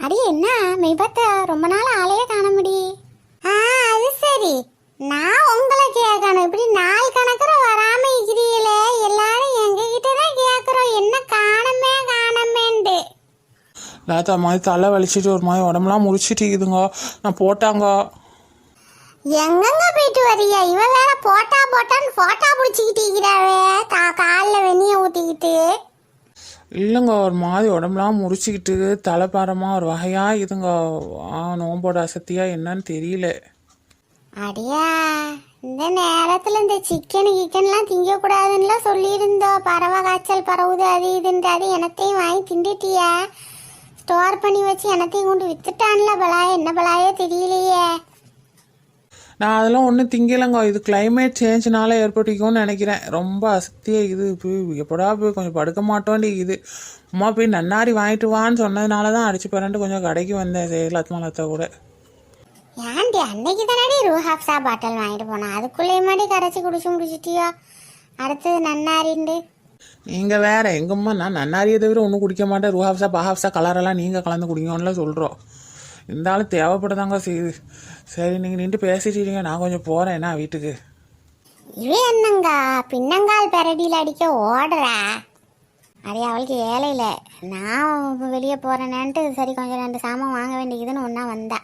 அடி என்ன மெய்பத்த ரொம்ப நாள் ஆளையே காண முடி. அது சரி, நான் உங்களை கேட்கணும். இப்படி நாள் கணக்குற வராம இருக்கிறீங்களே, எல்லாரும் எங்ககிட்ட தான் கேட்குறோம் என்ன காணமேன்ட்டு. லாத்தா மாதிரி தலை வலிச்சிட்டு ஒரு மாதிரி உடம்புலாம் முறிச்சிட்டு இருக்குதுங்க. நான் போட்டாங்க. எங்கெங்க போயிட்டு வரியா? இவ வேற போட்டான்னு போட்டா பிடிச்சிக்கிட்டு இருக்கிறாவே, காலில் வெந்நியை ஊற்றிக்கிட்டு. இல்லைங்க, ஒரு மாதிரி உடம்புலாம் முறிச்சிக்கிட்டு தலைப்பாரமாக ஒரு வகையாக இதுங்க. நோம்போட அசத்தியா என்னன்னு தெரியல. அடியா, இந்த நேரத்தில் இந்த சிக்கன்லாம் திங்கக்கூடாதுன்னுலாம் சொல்லியிருந்தோம். பறவை காய்ச்சல் பரவுது அது இதுன்றது. எனத்தையும் வாங்கி திண்டுட்டியா? ஸ்டோர் பண்ணி வச்சு எனத்தையும் கொண்டு வித்துட்டான்ல பலாய. என்ன பலாயோ தெரியலையே. நான் அதெல்லாம் ஒன்றும் திங்கலைங்க. இது கிளைமேட் சேஞ்சுனால ஏற்பட்டுக்கும்னு நினைக்கிறேன். ரொம்ப அசத்தியாக இது போய் எப்படா போய் கொஞ்சம் படுக்க மாட்டோண்டி இது. அம்மா போய் நன்னாரி வாங்கிட்டு வான்னு சொன்னதுனால தான் அடிச்சு பரண்டு கொஞ்சம் கடைக்கு வந்தேன். லத்மாலத்தை கூட. ஏன்டி அன்னைக்கு தானே ரூஹாப்ஸா பாட்டில் வாங்கிட்டு போனேன், அதுக்குள்ளேயே மாதிரி கரைச்சி முடிச்சிட்டியோ? அடுத்தது நன்னாரிண்டு. நீங்கள் வேற எங்கம்மா, நான் நன்னாரியை தவிர ஒன்றும் குடிக்க மாட்டேன். ரூஹாப்ஸா பஹாப்ஸா கலரெல்லாம் நீங்கள் கலந்து குடிங்கன்னு சொல்கிறோம். இருந்தாலும் தேவைப்படுதாங்க செய்யுது. சரி, நீங்கள் நின்று பேசிட்டீங்க, நான் கொஞ்சம் போகிறேன் என்ன வீட்டுக்கு. இவே என்னங்க பின்னங்கால் பெரடியில் அடிக்க ஓடுறா? அடைய அவளுக்கு ஏழையில் நான் வெளியே போகிறேனேன்ட்டு சரி கொஞ்சம் 2 சாமான் வாங்க வேண்டியதுன்னு ஒன்றா வந்தா.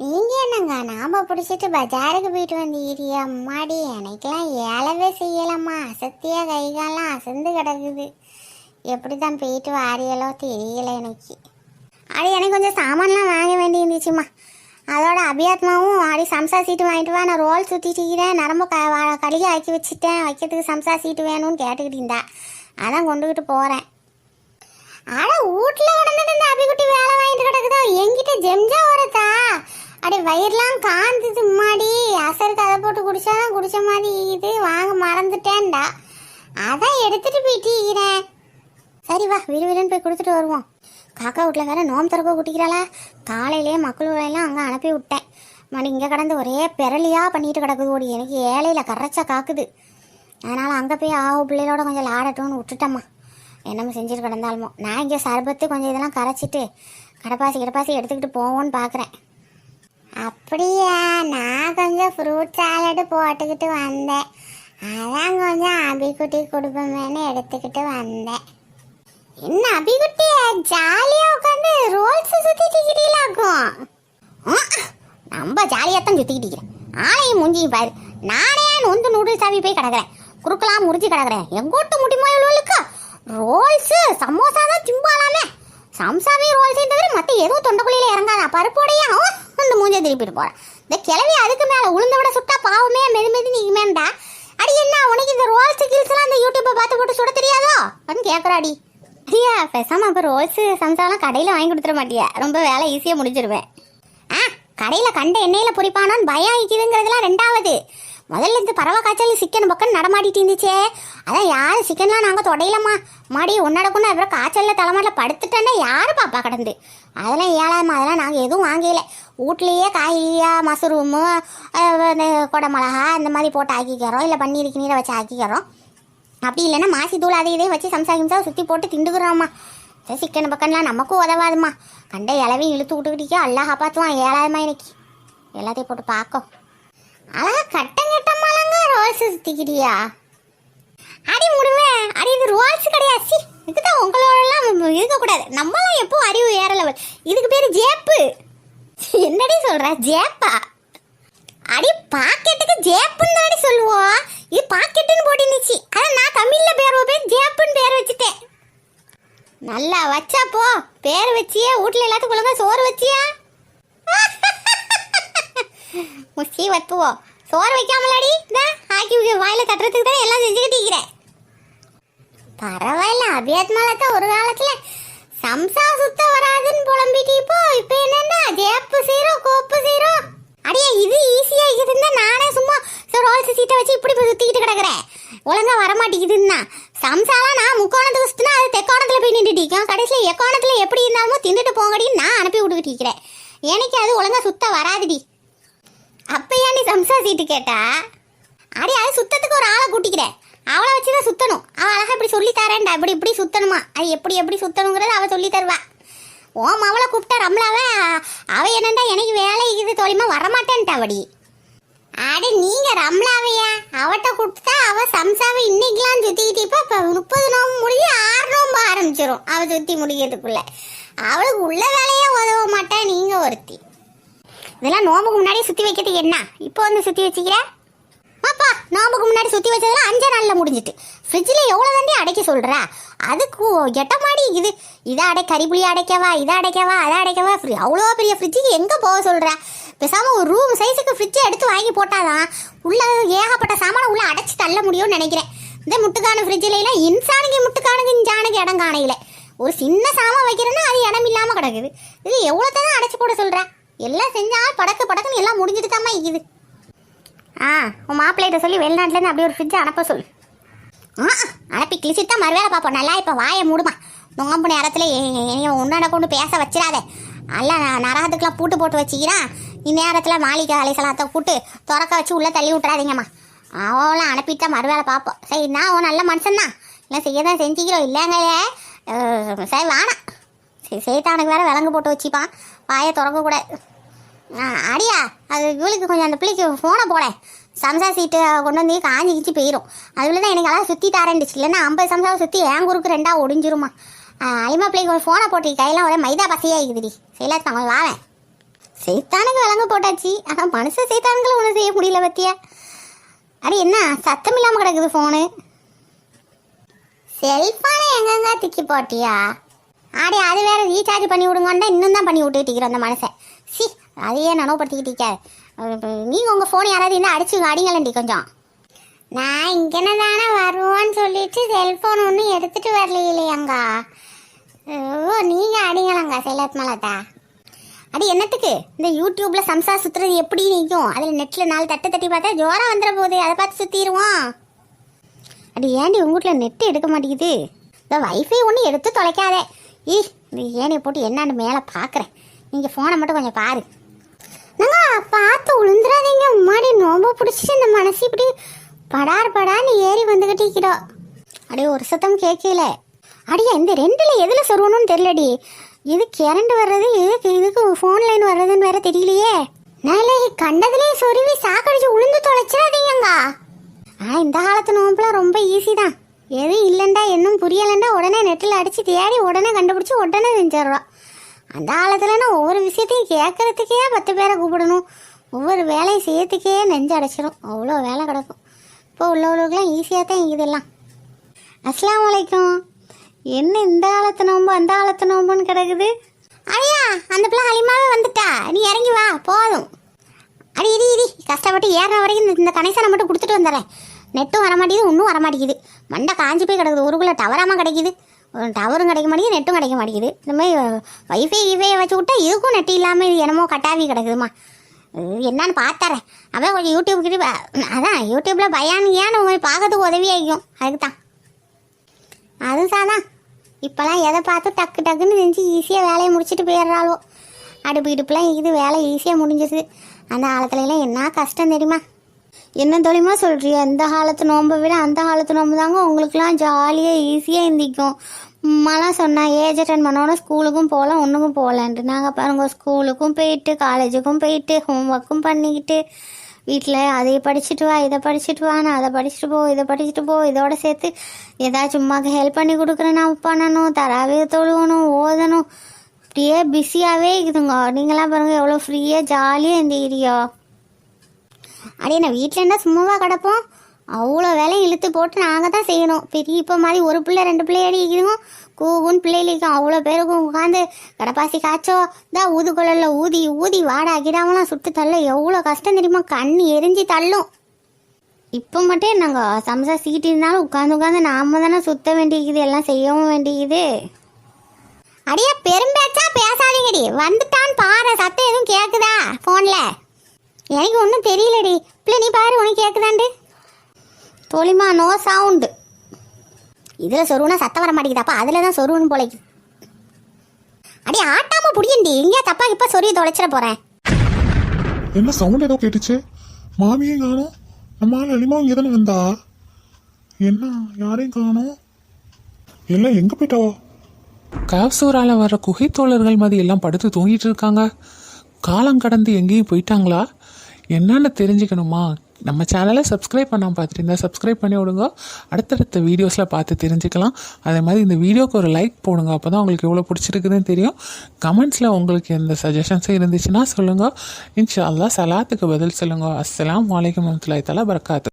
நீங்கள் என்னங்க நாம பிடிச்சிட்டு பஜாருக்கு போயிட்டு வந்தீரியா? அம்மாடி, எனக்கெல்லாம் ஏழவே செய்யலாமா. அசத்தியாக கைகாலாம் அசந்து கிடக்குது. எப்படி தான் போயிட்டு வாரியலோ தெரியல எனக்கு. அடி எனக்கு கொஞ்சம் சாமான்லாம் வாங்க வேண்டி இருந்துச்சுமா. அதோட அபியாத்மாவும் அடி சம்சா சீட்டு வாங்கிட்டு வா, நான் ரோல் சுற்றிட்டுக்கிறேன், நரம்பு கழுகி ஆக்கி வச்சுட்டேன், வைக்கிறதுக்கு சம்சா சீட்டு வேணும்னு கேட்டுக்கிட்டு இருந்தா. அதான் கொண்டுக்கிட்டு போகிறேன். ஆனால் வீட்டில் கிடந்துட்டு இந்த அபிக்குட்டி வேலை வாங்கிட்டு கிடக்குதோ. என்கிட்ட ஜெம்ஜா வரதா? அடி வயிறுலாம் காந்துது மாடி. அசருக்கு அதை போட்டு குடிச்சாதான் குடிச்ச மாதிரி இது வாங்க மறந்துட்டேன்டா. அதான் எடுத்துகிட்டு போயிட்டீங்கிறேன். சரி வா, விறுவிறுன்னு போய் கொடுத்துட்டு வருவோம். காக்கா வீட்டில் வேற நோம்பு திறக்க குட்டிக்கிறாளா? காலையிலேயே மக்களெல்லாம் அங்கே அனுப்பி விட்டேன். மணி இங்கே கடந்து ஒரே பெரலியாக பண்ணிட்டு கிடக்குது. ஓடி எனக்கு ஏழையில் கரைச்சா காக்குது. அதனால் அங்கே போய் பிள்ளைகளோட கொஞ்சம் லாடட்டும்னு விட்டுட்டம்மா. என்னமோ செஞ்சுட்டு கிடந்தாலுமோ நான் இங்கே சர்பத்து கொஞ்சம் இதெல்லாம் கரைச்சிட்டு கிடப்பாசி எடுத்துக்கிட்டு போவோன்னு பார்க்குறேன். அப்படியா? நான் கொஞ்சம் ஃப்ரூட் சாலடு போட்டுக்கிட்டு வந்தேன். அதான் கொஞ்சம் அபிக்குட்டி கொடுப்போமேனு எடுத்துக்கிட்டு வந்தேன். என்ன அபிகுட்டி ஜாலியா உட்காந்து ரோல்ஸ் சுத்திட்டீங்களாக்கும்? நம்ம ஜாலியாக தான் சுத்திக்கிட்டு ஆளையும் மூஞ்சியும் பாரு. நானே நொந்து நூடுல்ஸ் ஆகி போய் கிடக்குறேன், குறுக்கெல்லாம் முறிஞ்சு கிடக்குறேன். எங்கூட்டு முடியுமா இவ்வளோக்கு? ரோல்ஸு சமோசா தான் திம்பாலாமே. சம்சாவே ரோல்ஸையும் தவிர மற்ற ஏதோ தொண்டைக்குள்ளியில் இறங்காதா பருப்போடையும் அந்த மூஞ்சை திருப்பிட்டு போகிறேன். இந்த கிளவி அதுக்கு மேலே உளுந்த விட சுட்டா பாவமே மெது நீக்குமேண்டா. அடி என்ன உனக்கு இந்த ரோல்ஸ் கில்ஸ்லாம் அந்த யூடியூப்பை பார்த்து போட்டு சுட தெரியாதோ அப்படின்னு கேட்குறாடி. ஐயா பேசாமல் அப்போ ரோல்ஸு சம்சாலாம் கடையில் வாங்கி கொடுத்துட மாட்டியா? ரொம்ப வேலை ஈஸியாக முடிஞ்சிருவேன். கடையில் கண்ட எண்ணெயில் பொறிப்பானான்னு பயம் ஆகிக்குதுங்கிறதுலாம் ரெண்டாவது. முதல்ல இந்த பறவை காய்ச்சல் சிக்கன் பக்கம் நடமாட்டிட்டு இருந்துச்சே. அதான் யார் சிக்கன்லாம் நாங்கள் தொடையிலம்மா மாடி ஒன்னடக்குன்னு அப்புறம் காய்ச்சலில் தலைமாட்டில் படுத்துட்டேன்னா யார் பாப்பா கிடந்து. அதெல்லாம் ஏழாமா, அதெல்லாம் நாங்கள் எதுவும் வாங்கலை. வீட்லேயே காய்கறியா மஷ்ரூமு கொடை மிளகா இந்த மாதிரி போட்டு ஆக்கிக்கிறோம், இல்லை பன்னீருக்கு நீரை வச்சு ஆக்கிக்கிறோம். அப்படி இல்லைன்னா மாசி தூள் அதை இதையும் வச்சு சம்சா சுற்றி போட்டு திண்டுக்குறோம்மா. சரி சிக்கன் பக்கம்லாம் நமக்கும் உதவாதுமா. கண்ட இலவையும் இழுத்து விட்டுக்கிட்டே அல்லாஹ் காப்பாற்றுவான். ஏழாயிரமா இன்னைக்கு எல்லாத்தையும் போட்டு பார்க்கும். அழகா கட்டமாலங்க ரோல்ஸ் சுற்றிக்கிட்டியா? அடி முடுவேன். அடி இது ரோல்ஸ் கிடையாது. இதுதான் உங்களோடலாம் இருக்கக்கூடாது. நம்மளாம் எப்போ அறிவு ஏற லெவல். இதுக்கு பேர் ஜேப்பு. என்னடி சொல்ற ஜேப்பா? அடி பாக்கெட்டுக்கு ஜேப்புன்னு தாடி சொல்லுவோம். இது பாக்கெட்டுன்னு போட்டுருந்துச்சு. அதான் நான் தமிழில் பேர் ஜேப்புன்னு பேர் வச்சுட்டேன். நல்லா வச்சா போ. பேர் வச்சியா? வீட்டில் எல்லாத்துக்கும் ஒழுங்கா சோறு வச்சியா? முஸ்லி வத்துவோம். சோறு வைக்காமலாடி ஆக்கி வாயில் தட்டுறதுக்கு தான் எல்லாம் செஞ்சுக்கிட்டு இருக்கிறேன். பரவாயில்ல, அபியாத்மாலத்தான் ஒரு காலத்தில் சம்சா சுத்த வராதுன்னு புலம்பிட்டு இப்போ என்னன்னா ஜேப்பு செய்கிறோம் கோப்பு செய்கிறோம். அடியே இது ஈஸியாக இருக்குதுன்னு நானே சும்மா ரோல்ஸ் சீட்டை வச்சு இப்படி சுற்றிக்கிட்டு கிடக்குறேன். ஒழுங்கா வரமாட்டேங்குதுன்னா சம்சாலாம் நான் முக்கோணத்துக்கு சுற்றினா அது தெக்கோணத்தில் போய் நின்றுட்டிருக்கோம். கடைசியில் எக்கோணத்தில் எப்படி இருந்தாலும் தின்னுட்டு போங்கடின்னு நான் அனுப்பி விட்டுக்கிட்டு இருக்கிறேன். எனக்கு அது ஒழுங்கா சுத்த வராதுடி. அப்பையா நீ சம்சா சீட்டு கேட்டா? அடி அது சுத்தத்துக்கு ஒரு ஆளை கூட்டிக்கிறேன். அவளை வச்சு தான் சுற்றணும். அவள் அழகாக இப்படி சொல்லித்தரேன்டா, இப்படி இப்படி சுற்றணுமா. அது எப்படி எப்படி சுற்றணுங்கிறது அவள் சொல்லி தருவா. ஓ மவளை கூப்பிட்டா ரம்லாவ அவ என்னண்டா எனக்கு வேலை இருக்குது தோழிமா வரமாட்டேன்ட்டாவடி. அடி நீங்க ரம்லாவையா அவட்ட கொடுத்தா அவ சம்சாவை இன்னைக்கெல்லாம் சுத்திக்கிட்டு இப்போ 30 நோம்பு முடிஞ்சு 6 நோம்பு ஆரம்பிச்சிடும் அவ சுத்தி முடிக்கிறதுக்குள்ள. அவளுக்கு உள்ள வேலையே உதவ மாட்டா நீங்க ஒருத்தி. இதெல்லாம் நோம்புக்கு முன்னாடி சுத்தி வைக்கிறதுக்கு என்ன இப்போ வந்து சுத்தி வச்சுக்கிற? பாப்பா நோம்புக்கு முன்னாடி சுத்தி வச்சதெல்லாம் 5 நாள்ல முடிஞ்சிட்டு ஃப்ரிட்ஜில் எவ்வளோ தாண்டி அடைக்க சொல்கிறா? அதுக்கு எட்டமாடி இது இதை கறிப்புளி அடைக்கவா இதை அடைக்கவா அதை அடைக்கவா அவ்வளோ பெரிய ஃப்ரிட்ஜுக்கு எங்கே போக சொல்கிறா? பேசாமல் ஒரு ரூம் சைஸுக்கு ஃப்ரிட்ஜை எடுத்து வாங்கி போட்டாதான் உள்ள ஏகப்பட்ட சாமானை உள்ளே அடைச்சி தள்ள முடியும்னு நினைக்கிறேன். இந்த முட்டுக்கான ஃப்ரிட்ஜிலாம் இன்சானுக்கு முட்டுக்கானுக்கு இன்சானுக்கு இடம் காணையில ஒரு சின்ன சாமான் வைக்கிறேன்னா அது இடம் இல்லாமல் கிடக்குது. இது எவ்வளோத்தான் அடைச்சி போட சொல்கிறா? எல்லாம் செஞ்சால் படக்குன்னு எல்லாம் முடிஞ்சிட்டு தாம்மா இருக்குது. உன் மாப்பிள்ளைகிட்ட சொல்லி வெளிநாட்டிலேருந்து அப்படியே ஒரு ஃப்ரிட்ஜை அனுப்ப சொல்லு. அனுப்பி கிழிச்சிட்டு தான் மறுவேலை பார்ப்போம். நல்லா இப்போ வாயை மூடுமா. நோம்பு நேரத்தில் உன்னோட கொண்டு பேச வச்சிடாதே. எல்லாம் நரகத்துக்கெலாம் பூட்டு போட்டு வச்சிக்கிறான். இந்நேரத்தில் மாளிகை அலைசலாத்தை கூட்டு திறக்க வச்சு உள்ளே தள்ளி விட்றாதீங்கம்மா. அவெல்லாம் அனுப்பிட்டா மறுவேலை பார்ப்போம். சரி நான் உன் நல்ல மனுஷன்தான் இல்லை செய்ய தான் செஞ்சுக்கிறோம் இல்லைங்களே. சரி வானா சரி சேத்தானுக்கு வேறு விலங்கு போட்டு வச்சுப்பான் வாயை திறக்கக்கூடாது. அடியா அது இவளுக்கு கொஞ்சம் அந்த பிள்ளைக்கு ஃபோனை போட சம்சா சீட்டு கொண்டு வந்து காஞ்சி கிச்சு போயிடும். அதுல தான் எனக்கு எல்லாம் சுற்றி தாரேன்டுச்சு. இல்லைன்னா 50 சம்சாவை சுற்றி என் குறுக்கு 2 ஒடிஞ்சிருமா. அலிமா பிள்ளைக்கு ஃபோனை போட்டு கையெல்லாம் ஒரே மைதா பசையாக இருக்குதுடி. செய்யலாத்தாங்க வாவேன். சைத்தானுக்கு விலங்கு போட்டாச்சு. ஆனால் மனுஷ சைத்தானுங்களும் ஒன்றும் செய்ய முடியல பத்தியா. அடி என்ன சத்தம் இல்லாமல் கிடக்குது ஃபோனு. செல்ஃபோனை எங்கெங்க திக்கி போட்டியா? ஆடி அது வேற ரீசார்ஜ் பண்ணி விடுங்கன்னு இன்னும் தான் பண்ணி விட்டுக்கிட்டு அந்த மனுஷன். சி அதையே நனவுப்படுத்திக்கிட்டீங்க. நீங்கள் உங்கள் ஃபோன் யாராவது இருந்தால் அடிச்சு அடிங்களண்டி கொஞ்சம். நான் இங்கேன தானே வருவோன்னு சொல்லிட்டு செல்ஃபோன் ஒன்றும் எடுத்துகிட்டு வரலையிலையாங்கா. ஓ நீங்கள் அடிங்களாங்க செல்லத் மலத்தா. அடி என்னத்துக்கு இந்த யூடியூப்பில் சம்சா சுற்றுறது எப்படி நிற்கும்? அதில் நெட்டில் 4 தட்டு தட்டி பார்த்தா ஜோரம் வந்துட போகுது. அதை பார்த்து சுற்றிடுவோம். அடி ஏண்டி உங்கள் வீட்டில் நெட்டு எடுக்க மாட்டேங்குது? இந்த வைஃபை ஒன்று எடுத்து தொலைக்காதே. இந்த ஏனையை போட்டு என்னான்னு மேலே பார்க்குறேன். நீங்கள் ஃபோனை மட்டும் கொஞ்சம் பாரு. நாங்கள் பார்த்து உளுந்துடாதீங்க. முன்னாடி நோம்ப பிடிச்சி இந்த மனசு இப்படி படான்னு ஏறி வந்துக்கிட்டிக்கிறோம். அப்படியே ஒரு சத்தம் கேட்கல. அடியா இந்த 2ல் எதில் சொருவணும்னு தெரியலடி. இது கரண்ட் வர்றது இதுக்கு ஃபோன் லைன் வர்றதுன்னு வேற தெரியலையே. நாளை கண்டதுலேயே சொருவி சாக்கடிச்சு உளுந்து தொலைச்சிடாதீங்கங்க. இந்த காலத்து நோம்புலாம் ரொம்ப ஈஸி தான். எதுவும் இல்லைண்டா இன்னும் புரியலைண்டா உடனே நெட்டில் அடித்து தேடி உடனே கண்டுபிடிச்சி உடனே செஞ்சிடறோம். அந்த காலத்துலன்னா ஒவ்வொரு விஷயத்தையும் கேட்கறதுக்கே 10 பேரை கூப்பிடணும். ஒவ்வொரு வேலையும் செய்யறதுக்கே நெஞ்சு அடைச்சிடும். அவ்வளோ வேலை கிடக்கும். இப்போ உள்ளவர்களுக்கெல்லாம் ஈஸியாக தான் இதெல்லாம். அஸ்ஸலாமு அலைக்கும். என்ன இந்த காலத்து நோம்பு அந்த காலத்து நோம்புன்னு கிடக்குது? அடியா அந்த பிள்ளை அலிமாவே வந்துட்டா. நீ இறங்கி வா போதும். அடி இடி கஷ்டப்பட்டு ஏறுற வரைக்கும் இந்த கனெக்ஷனை மட்டும் கொடுத்துட்டு வந்துடுறேன். நெட்டும் வரமாட்டேங்குது ஒன்றும் வரமாட்டேங்குது. மண்டை காஞ்சி போய் கிடக்குது. ஊருக்குள்ளே டவராமல் கிடைக்குது. டவரும் கிடைக்க மாட்டேங்குது நெட்டும் கிடைக்க மாட்டேங்குது. இந்த மாதிரி வைஃபை வச்சு விட்டா இதுக்கும் நெட்டு இல்லாமல் இது என்னமோ கட்டாவி கிடக்குதுமா. என்னான்னு பார்த்துறேன். அப்படியே கொஞ்சம் யூடியூப்கிட்ட அதான் யூடியூப்பில் பயானியான்னு போய் பார்க்கறதுக்கு உதவியாகும். அதுக்கு தான் அதுதான் இப்போலாம் எதை பார்த்து டக்குன்னு செஞ்சு ஈஸியாக வேலையை முடிச்சுட்டு போயிடுறாளோ. அடுப்பு இடுப்புலாம் இது வேலை ஈஸியாக முடிஞ்சிருது. அந்த காலத்துலலாம் என்ன கஷ்டம் தெரியுமா? என்ன தெரியுமா சொல்கிறியா? இந்த காலத்து நோம்பை விட அந்த காலத்து நோம்பு தாங்க உங்களுக்குலாம் ஜாலியாக ஈஸியாக இருந்திக்கும். அம்மாலாம் சொன்னால் ஏஜ் அட்டன் பண்ணோன்னா ஸ்கூலுக்கும் போகலாம் ஒன்றுக்கும் போகலான்ட்டு. நாங்கள் பாருங்க ஸ்கூலுக்கும் போயிட்டு காலேஜுக்கும் போயிட்டு ஹோம் ஒர்க்கும் பண்ணிக்கிட்டு வீட்டில் அதை படிச்சுட்டு வா இதை படிச்சுட்டு வா நான் அதை படிச்சுட்டு போ இதை படிச்சுட்டு போ இதோட சேர்த்து ஏதாச்சும் சும்மாக்கு ஹெல்ப் பண்ணி கொடுக்குறேன் நான் பண்ணணும் தராவே தொழுவணும் ஓதணும். அப்படியே பிஸியாகவே இருக்குதுங்க. நீங்களாம் பாருங்கள் எவ்வளோ ஃப்ரீயாக ஜாலியாக இருந்துக்கிறியோ. அப்படியே நான் வீட்டில் இருந்தால் சும்மாவாக கிடப்போம். அவ்வளோ வேலையும் இழுத்து போட்டு நாங்கள் தான் செய்யணும். பெரிய இப்போ மாதிரி ஒரு பிள்ளை 2 பிள்ளையடி இருக்குதுங்க. கூகுன்னு பிள்ளைகளுக்கும் அவ்வளோ பேருக்கும் உட்காந்து கடப்பாசி காய்ச்சோ தான் ஊதுகுழலில் ஊதி வாடாக்கிடாமலாம் சுட்டு தள்ள எவ்வளோ கஷ்டம் தெரியுமா? கண் எரிஞ்சு தள்ளும். இப்போ மட்டும் நாங்கள் சம்சா சீட்டு இருந்தாலும் உட்காந்து நாம தானே சுத்த வேண்டியது எல்லாம் செய்யவும் வேண்டியது. அடியே பெரும்பேச்சா பேசாதீங்கடி. வந்துட்டான்னு பாரு. சத்தம் எதுவும் கேட்குதா ஃபோனில்? எனக்கு ஒன்றும் தெரியலடி. பிள்ளை நீ பாரு உனக்கு கேட்குதாண்டு. தோழிமா நோ சவுண்டு. இதில் சொருவுனா சத்தம் வர மாட்டேங்குதாப்பா. அதில் தான் சொருவுன்னு போலைக்கு. அடி ஆட்டாமல் புடியண்டி. எங்கேயா தப்பா இப்போ சொருவி தொலைச்சிட போகிறேன். என்ன சவுண்ட் ஏதோ கேட்டுச்சு? மாமியும் காணும். நம்ம ஆள் அலிமா இங்கே தானே வந்தா? என்ன யாரையும் காணும்? எல்லாம் எங்கே போயிட்டாவோ? கவ்சூரால வர குகைத்தோழர்கள் மாதிரி எல்லாம் படுத்து தூங்கிட்டு இருக்காங்க. காலம் கடந்து எங்கேயும் போயிட்டாங்களா? என்னன்னு தெரிஞ்சுக்கணுமா? நம்ம சேனலை சப்ஸ்கிரைப் பண்ணாமல் பார்த்துட்டு இருந்தால் சப்ஸ்கிரைப் பண்ணி விடுங்க. அடுத்தடுத்த வீடியோஸில் பார்த்து தெரிஞ்சுக்கலாம். அதே மாதிரி இந்த வீடியோக்கு ஒரு லைக் போடுங்க. அப்போ தான் உங்களுக்கு எவ்வளோ பிடிச்சிருக்குதுன்னு தெரியும். கமெண்ட்ஸில் உங்களுக்கு எந்த சஜஷன்ஸும் இருந்துச்சுன்னா சொல்லுங்கள். இன்ஷா அல்லாஹ் சலாத்துக்கு பதில் சொல்லுங்கள். அஸ்ஸலாமு அலைக்கும் வரஹ்மத்துல்லாஹி தஆலா பரக்காத்து.